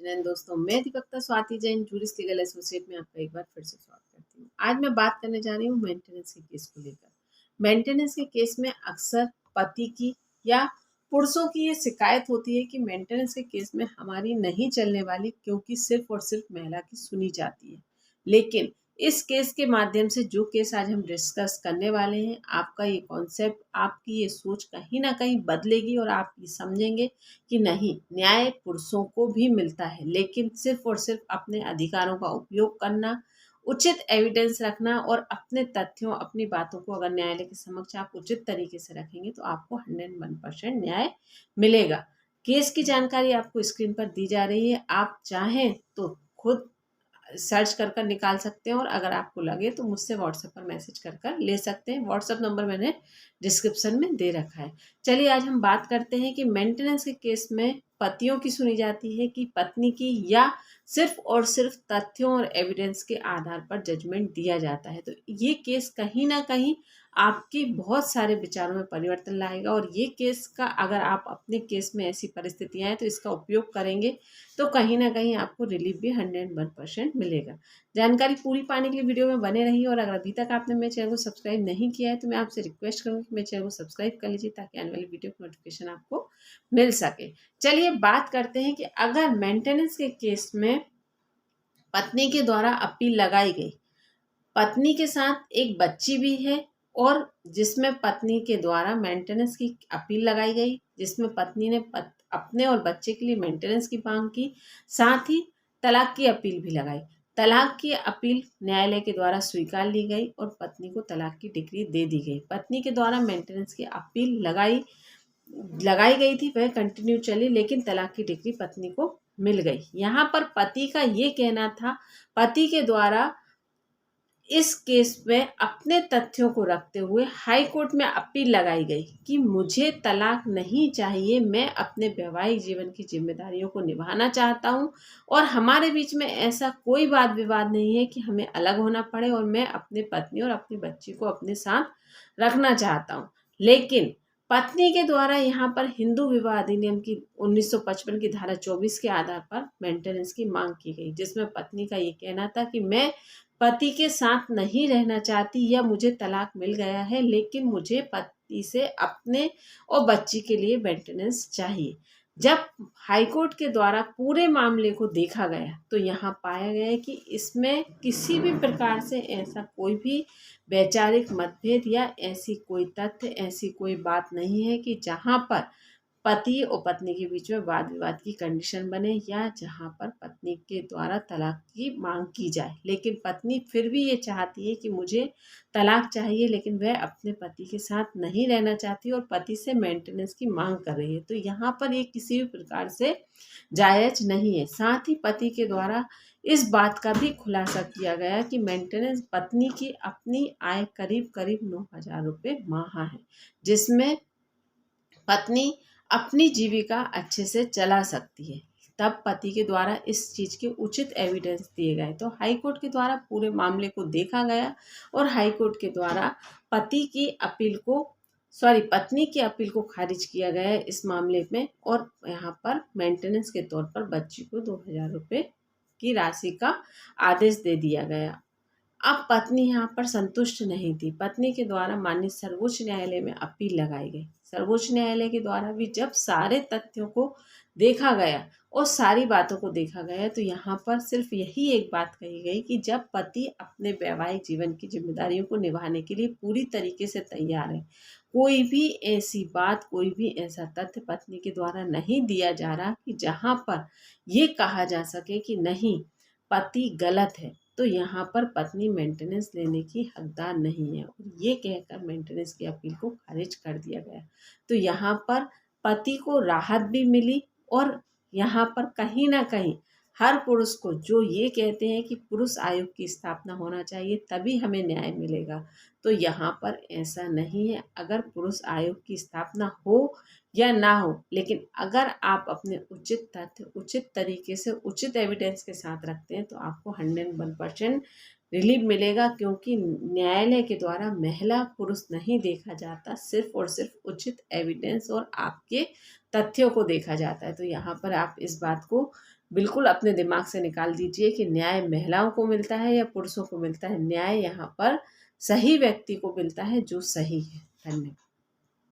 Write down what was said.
Afternoon दोस्तों, मैं अधिवक्ता Swati Jain jurist legal associate में आपका एक बार फिर से स्वागत करती हूँ। आज मैं बात करने जा रही हूँ मेंटेनेंस के केस को लेकर। मेंटेनेंस के केस में अक्सर पति की या पुरुषों की ये शिकायत होती है कि मेंटेनेंस के केस में हमारी नहीं चलने वाली, क्योंकि सिर्फ और सिर्फ महिला की सुनी जाती है। लेकिन इस केस के माध्यम से जो केस आज हम डिस्कस करने वाले हैं, आपका ये कॉन्सेप्ट, आपकी ये सोच कहीं ना कहीं बदलेगी और आप ये समझेंगे कि नहीं, न्याय पुरुषों को भी मिलता है, लेकिन सिर्फ और सिर्फ अपने अधिकारों का उपयोग करना, उचित एविडेंस रखना और अपने तथ्यों, अपनी बातों को अगर न्यायालय के समक्ष आप उचित तरीके से रखेंगे तो आपको 101% न्याय मिलेगा। केस की जानकारी आपको स्क्रीन पर दी जा रही है, आप चाहें तो खुद सर्च कर निकाल सकते हैं और अगर आपको लगे तो मुझसे व्हाट्सएप पर मैसेज कर ले सकते हैं। व्हाट्सएप नंबर मैंने डिस्क्रिप्शन में दे रखा है। चलिए आज हम बात करते हैं कि मेंटेनेंस के केस में पतियों की सुनी जाती है कि पत्नी की, या सिर्फ और सिर्फ तथ्यों और एविडेंस के आधार पर जजमेंट दिया जाता है। तो ये केस कहीं ना कहीं आपके बहुत सारे विचारों में परिवर्तन लाएगा और ये केस का, अगर आप अपने केस में ऐसी परिस्थितियां हैं तो इसका उपयोग करेंगे तो कहीं ना कहीं आपको रिलीफ भी 101% मिलेगा। जानकारी पूरी पाने के लिए वीडियो में बने रहिए और अगर अभी तक आपने मेरे चैनल को सब्सक्राइब नहीं किया है तो मैं आपसे रिक्वेस्ट करूँगी कि मेरे चैनल को सब्सक्राइब कर लीजिए ताकि आने वाली वीडियो की नोटिफिकेशन आपको मिल सके। चलिए बात करते हैं कि अगर मेंटेनेंस के केस में पत्नी के द्वारा अपील लगाई गई, पत्नी के साथ एक बच्ची भी है और जिसमें पत्नी के द्वारा मेंटेनेंस की अपील लगाई गई, जिसमें पत्नी ने अपने और बच्चे के लिए मेंटेनेंस की मांग की, साथ ही तलाक की अपील भी लगाई। तलाक की अपील न्यायालय के द्वारा स्वीकार ली गई और पत्नी को तलाक की डिग्री दे दी गई। पत्नी के द्वारा मेंटेनेंस की अपील लगाई गई थी, वह कंटिन्यू चली, लेकिन तलाक की डिग्री पत्नी को मिल गई। यहाँ पर पति का ये कहना था, पति के द्वारा इस केस में अपने तथ्यों को रखते हुए हाई कोर्ट में अपील लगाई गई कि मुझे तलाक नहीं चाहिए, मैं अपने वैवाहिक जीवन की जिम्मेदारियों को निभाना चाहता हूं और हमारे बीच में ऐसा कोई वाद विवाद नहीं है कि हमें अलग होना पड़े और मैं अपने पत्नी और अपनी बच्ची को अपने साथ रखना चाहता हूं। लेकिन पत्नी के द्वारा यहाँ पर हिंदू विवाह अधिनियम की 1955 की धारा 24 के आधार पर मेंटेनेंस की मांग की गई, जिसमें पत्नी का ये कहना था कि मैं पति के साथ नहीं रहना चाहती या मुझे तलाक मिल गया है, लेकिन मुझे पति से अपने और बच्ची के लिए मेंटेनेंस चाहिए। जब हाईकोर्ट के द्वारा पूरे मामले को देखा गया तो यहाँ पाया गया कि इसमें किसी भी प्रकार से ऐसा कोई भी वैचारिक मतभेद या ऐसी कोई तथ्य, ऐसी कोई बात नहीं है कि जहाँ पर पति और पत्नी के बीच में वाद विवाद की कंडीशन बने या जहां पर पत्नी के द्वारा तलाक की मांग की जाए। लेकिन पत्नी फिर भी ये चाहती है कि मुझे तलाक चाहिए, लेकिन वह अपने पति के साथ नहीं रहना चाहती और पति से मेंटेनेंस की मांग कर रही है। तो यहाँ पर ये किसी भी प्रकार से जायज नहीं है। साथ ही पति के द्वारा इस बात का भी खुलासा किया गया कि मेंटेनेंस पत्नी की अपनी आय करीब करीब 9,000 रुपये माह है, जिसमें पत्नी अपनी जीविका अच्छे से चला सकती है। तब पति के द्वारा इस चीज़ के उचित एविडेंस दिए गए तो हाई कोर्ट के द्वारा पूरे मामले को देखा गया और हाई कोर्ट के द्वारा पत्नी की अपील को खारिज किया गया इस मामले में और यहाँ पर मेंटेनेंस के तौर पर बच्ची को 2,000 रुपये की राशि का आदेश दे दिया गया। अब पत्नी यहाँ पर संतुष्ट नहीं थी। पत्नी के द्वारा माननीय सर्वोच्च न्यायालय में अपील लगाई गई। सर्वोच्च न्यायालय के द्वारा भी जब सारे तथ्यों को देखा गया और सारी बातों को देखा गया तो यहाँ पर सिर्फ यही एक बात कही गई कि जब पति अपने वैवाहिक जीवन की जिम्मेदारियों को निभाने के लिए पूरी तरीके से तैयार है, कोई भी ऐसी बात, कोई भी ऐसा तथ्य पत्नी के द्वारा नहीं दिया जा रहा कि जहाँ पर ये कहा जा सके कि नहीं, पति गलत है, तो यहाँ पर पत्नी मेंटेनेंस लेने की हकदार नहीं है और ये कहकर मेंटेनेंस की अपील को खारिज कर दिया गया। तो यहाँ पर पति को राहत भी मिली और यहाँ पर कहीं ना कहीं हर पुरुष को जो ये कहते हैं कि पुरुष आयोग की स्थापना होना चाहिए तभी हमें न्याय मिलेगा, तो यहाँ पर ऐसा नहीं है। अगर पुरुष आयोग की स्थापना हो या ना हो, लेकिन अगर आप अपने उचित तथ्य, उचित तरीके से, उचित एविडेंस के साथ रखते हैं तो आपको 101% रिलीफ मिलेगा, क्योंकि न्यायालय के द्वारा महिला पुरुष नहीं देखा जाता, सिर्फ और सिर्फ उचित एविडेंस और आपके तथ्यों को देखा जाता है। तो यहाँ पर आप इस बात को बिल्कुल अपने दिमाग से निकाल दीजिए कि न्याय महिलाओं को मिलता है या पुरुषों को मिलता है। न्याय यहाँ पर सही व्यक्ति को मिलता है जो सही है। धन्यवाद।